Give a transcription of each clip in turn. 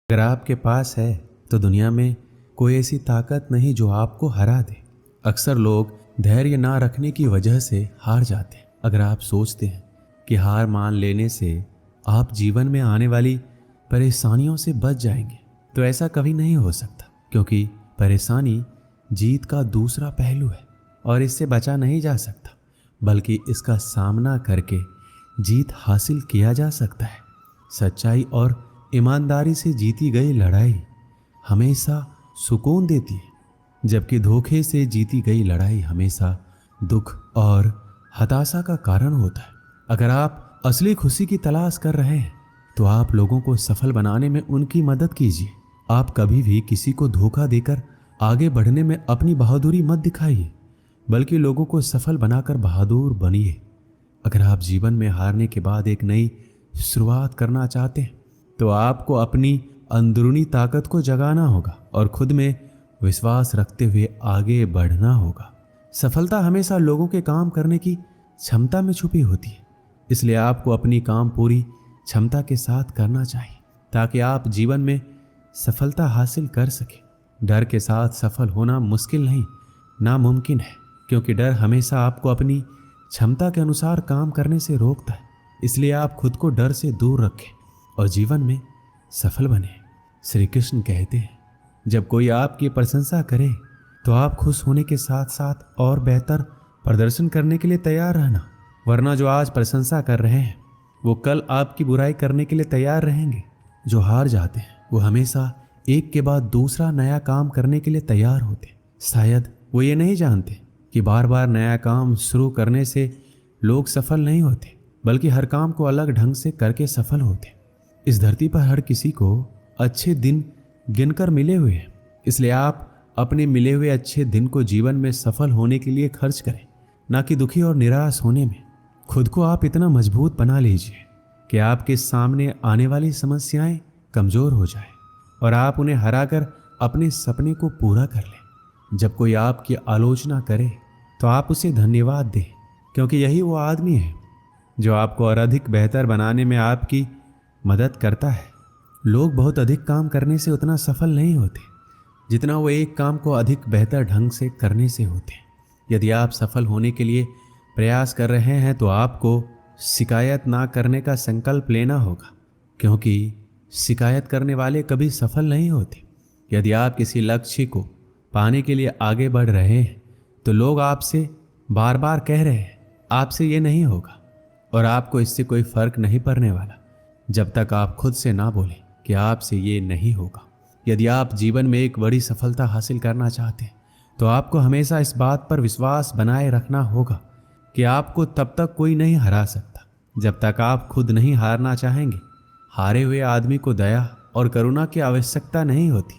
अगर आपके पास है तो दुनिया में कोई ऐसी ताकत नहीं जो आपको हरा दे। अक्सर लोग धैर्य ना रखने की वजह से हार जाते हैं। अगर आप सोचते हैं कि हार मान लेने से आप जीवन में आने वाली परेशानियों से बच जाएंगे, तो ऐसा कभी नहीं हो सकता, क्योंकि परेशानी जीत का दूसरा पहलू है और इससे बचा नहीं जा सकता, बल्कि इसका सामना करके जीत हासिल किया जा सकता है। सच्चाई और ईमानदारी से जीती गई लड़ाई हमेशा सुकून देती है, जबकि धोखे से जीती गई लड़ाई हमेशा दुख और हताशा का कारण होता है। अगर आप असली खुशी की तलाश कर रहे हैं तो आप लोगों को सफल बनाने में उनकी मदद कीजिए। आप कभी भी किसी को धोखा देकर आगे बढ़ने में अपनी बहादुरी मत दिखाइए, बल्कि लोगों को सफल बनाकर बहादुर बनिए। अगर आप जीवन में हारने के बाद एक नई शुरुआत करना चाहते हैं तो आपको अपनी अंदरूनी ताकत को जगाना होगा और खुद में विश्वास रखते हुए आगे बढ़ना होगा। सफलता हमेशा लोगों के काम करने की क्षमता में छुपी होती है, इसलिए आपको अपनी काम पूरी क्षमता के साथ करना चाहिए ताकि आप जीवन में सफलता हासिल कर सकें। डर के साथ सफल होना मुश्किल नहीं, नामुमकिन है, क्योंकि डर हमेशा आपको अपनी क्षमता के अनुसार काम करने से रोकता है। इसलिए आप खुद को डर से दूर रखें और जीवन में सफल बने। श्री कृष्ण कहते हैं, जब कोई आपकी प्रशंसा करे तो आप खुश होने के साथ साथ और बेहतर प्रदर्शन करने के लिए तैयार रहना, वरना जो आज प्रशंसा कर रहे हैं वो कल आपकी बुराई करने के लिए तैयार रहेंगे। जो हार जाते हैं वो हमेशा एक के बाद दूसरा नया काम करने के लिए तैयार होते। शायद वो ये नहीं जानते कि बार बार नया काम शुरू करने से लोग सफल नहीं होते, बल्कि हर काम को अलग ढंग से करके सफल होते। इस धरती पर हर किसी को अच्छे दिन गिनकर मिले हुए हैं, इसलिए आप अपने मिले हुए अच्छे दिन को जीवन में सफल होने के लिए खर्च करें, ना कि दुखी और निराश होने में। खुद को आप इतना मजबूत बना लीजिए कि आपके सामने आने वाली समस्याएं कमजोर हो जाए और आप उन्हें हराकर अपने सपने को पूरा कर लें। जब कोई आपकी आलोचना करे तो आप उसे धन्यवाद दें, क्योंकि यही वो आदमी है जो आपको और अधिक बेहतर बनाने में आपकी मदद करता है। लोग बहुत अधिक काम करने से उतना सफल नहीं होते जितना वो एक काम को अधिक बेहतर ढंग से करने से होते हैं। यदि आप सफल होने के लिए प्रयास कर रहे हैं तो आपको शिकायत ना करने का संकल्प लेना होगा, क्योंकि शिकायत करने वाले कभी सफल नहीं होते। यदि आप किसी लक्ष्य को पाने के लिए आगे बढ़ रहे हैं तो लोग आपसे बार बार कह रहे हैं आपसे ये नहीं होगा, और आपको इससे कोई फर्क नहीं पड़ने वाला जब तक आप खुद से ना बोलें कि आपसे ये नहीं होगा। यदि आप जीवन में एक बड़ी सफलता हासिल करना चाहते हैं तो आपको हमेशा इस बात पर विश्वास बनाए रखना होगा कि आपको तब तक कोई नहीं हरा सकता जब तक आप खुद नहीं हारना चाहेंगे। हारे हुए आदमी को दया और करुणा की आवश्यकता नहीं होती,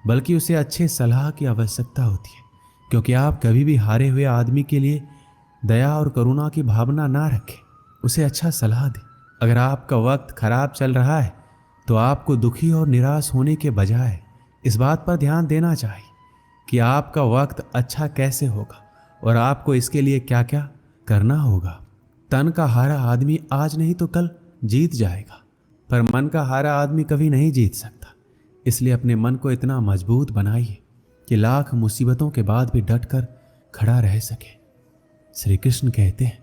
बल्कि उसे अच्छे सलाह की आवश्यकता होती है, क्योंकि आप कभी भी हारे हुए आदमी के लिए दया और करुणा की भावना ना रखें, उसे अच्छा सलाह दें। अगर आपका वक्त खराब चल रहा है तो आपको दुखी और निराश होने के बजाय इस बात पर ध्यान देना चाहिए कि आपका वक्त अच्छा कैसे होगा और आपको इसके लिए क्या क्या करना होगा। तन का हारा आदमी आज नहीं तो कल जीत जाएगा, पर मन का हारा आदमी कभी नहीं जीत सकता। इसलिए अपने मन को इतना मजबूत बनाइए कि लाख मुसीबतों के बाद भी डटकर खड़ा रह सके। श्री कृष्ण कहते हैं,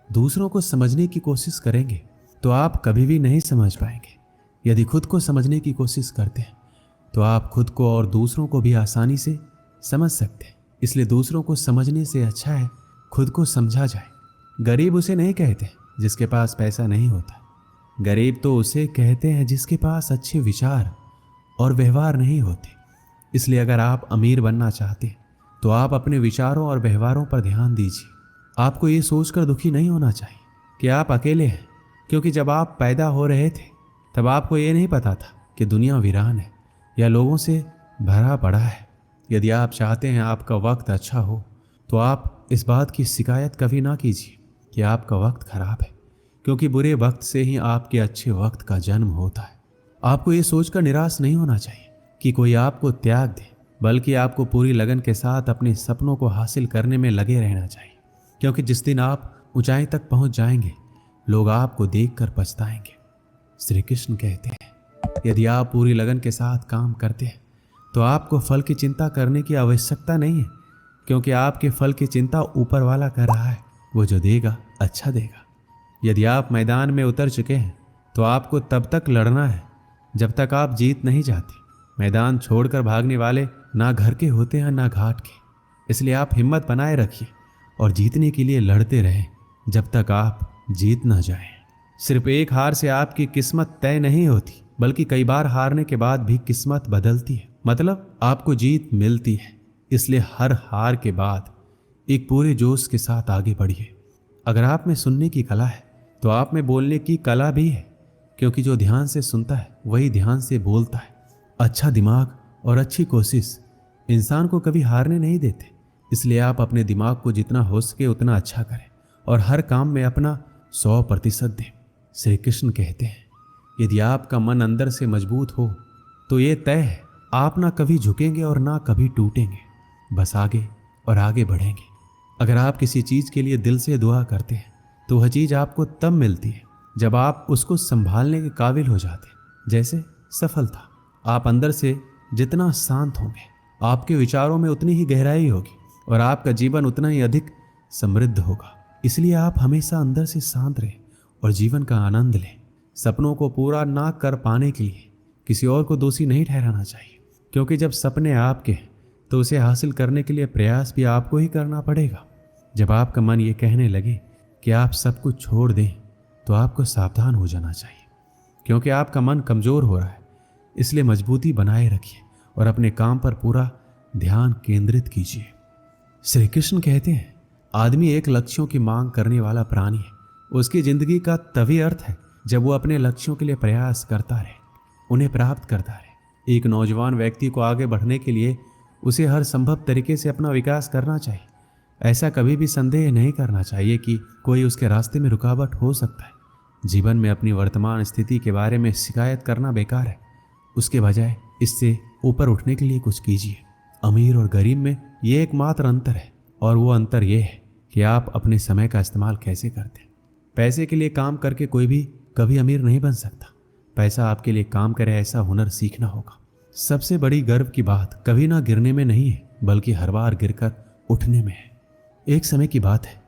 दूसरों को समझने की कोशिश करेंगे तो आप कभी भी नहीं समझ पाएंगे। यदि खुद को समझने की कोशिश करते हैं तो आप खुद को और दूसरों को भी आसानी से समझ सकते हैं। इसलिए दूसरों को समझने से अच्छा है खुद को समझा जाए। गरीब उसे नहीं कहते जिसके पास पैसा नहीं होता, गरीब तो उसे कहते हैं जिसके पास अच्छे विचार और व्यवहार नहीं होते। इसलिए अगर आप अमीर बनना चाहते हैं तो आप अपने विचारों और व्यवहारों पर ध्यान दीजिए। आपको ये सोचकर दुखी नहीं होना चाहिए कि आप अकेले हैं, क्योंकि जब आप पैदा हो रहे थे तब आपको ये नहीं पता था कि दुनिया वीरान है या लोगों से भरा पड़ा है। यदि आप चाहते हैं आपका वक्त अच्छा हो तो आप इस बात की शिकायत कभी ना कीजिए कि आपका वक्त खराब है, क्योंकि बुरे वक्त से ही आपके अच्छे वक्त का जन्म होता है। आपको ये सोचकर निराश नहीं होना चाहिए कि कोई आपको त्याग दे, बल्कि आपको पूरी लगन के साथ अपने सपनों को हासिल करने में लगे रहना चाहिए, क्योंकि जिस दिन आप ऊंचाई तक पहुंच जाएंगे लोग आपको देखकर पछताएंगे। श्री कृष्ण कहते हैं, यदि आप पूरी लगन के साथ काम करते हैं तो आपको फल की चिंता करने की आवश्यकता नहीं है, क्योंकि आपके फल की चिंता ऊपर वाला कर रहा है। वो जो देगा अच्छा देगा। यदि आप मैदान में उतर चुके हैं तो आपको तब तक लड़ना है जब तक आप जीत नहीं जाते। मैदान छोड़कर भागने वाले ना घर के होते हैं ना घाट के। इसलिए आप हिम्मत बनाए रखिए और जीतने के लिए लड़ते रहें जब तक आप जीत ना जाएं। सिर्फ एक हार से आपकी किस्मत तय नहीं होती, बल्कि कई बार हारने के बाद भी किस्मत बदलती है, मतलब आपको जीत मिलती है। इसलिए हर हार के बाद एक पूरे जोश के साथ आगे बढ़िए। अगर आप में सुनने की कला है तो आप में बोलने की कला भी है, क्योंकि जो ध्यान से सुनता है वही ध्यान से बोलता है। अच्छा दिमाग और अच्छी कोशिश इंसान को कभी हारने नहीं देते। इसलिए आप अपने दिमाग को जितना हो सके उतना अच्छा करें और हर काम में अपना 100% दें। श्री कृष्ण कहते हैं, यदि आपका मन अंदर से मजबूत हो तो ये तय है आप ना कभी झुकेंगे और ना कभी टूटेंगे, बस आगे और आगे बढ़ेंगे। अगर आप किसी चीज़ के लिए दिल से दुआ करते हैं तो वह चीज़ आपको तब मिलती है जब आप उसको संभालने के काबिल हो जाते हैं। जैसे सफलता, आप अंदर से जितना शांत होंगे आपके विचारों में उतनी ही गहराई होगी और आपका जीवन उतना ही अधिक समृद्ध होगा। इसलिए आप हमेशा अंदर से शांत रहें और जीवन का आनंद लें। सपनों को पूरा ना कर पाने के लिए किसी और को दोषी नहीं ठहराना चाहिए, क्योंकि जब सपने आपके हैं तो उसे हासिल करने के लिए प्रयास भी आपको ही करना पड़ेगा। जब आपका मन ये कहने लगे कि आप सब कुछ छोड़ दें तो आपको सावधान हो जाना चाहिए, क्योंकि आपका मन कमज़ोर हो रहा है। इसलिए मजबूती बनाए रखिए और अपने काम पर पूरा ध्यान केंद्रित कीजिए। श्री कृष्ण कहते हैं, आदमी एक लक्ष्यों की मांग करने वाला प्राणी है। उसकी जिंदगी का तभी अर्थ है जब वो अपने लक्ष्यों के लिए प्रयास करता रहे, उन्हें प्राप्त करता रहे। एक नौजवान व्यक्ति को आगे बढ़ने के लिए उसे हर संभव तरीके से अपना विकास करना चाहिए। ऐसा कभी भी संदेह नहीं करना चाहिए कि कोई उसके रास्ते में रुकावट हो सकता है। जीवन में अपनी वर्तमान स्थिति के बारे में शिकायत करना बेकार है। उसके बजाय इससे ऊपर उठने के लिए कुछ कीजिए। अमीर और गरीब में ये एकमात्र अंतर है, और वो अंतर ये है कि आप अपने समय का इस्तेमाल कैसे करते हैं। पैसे के लिए काम करके कोई भी कभी अमीर नहीं बन सकता। पैसा आपके लिए काम करे ऐसा हुनर सीखना होगा। सबसे बड़ी गर्व की बात कभी ना गिरने में नहीं है, बल्कि हर बार गिरकर उठने में है। एक समय की बात है,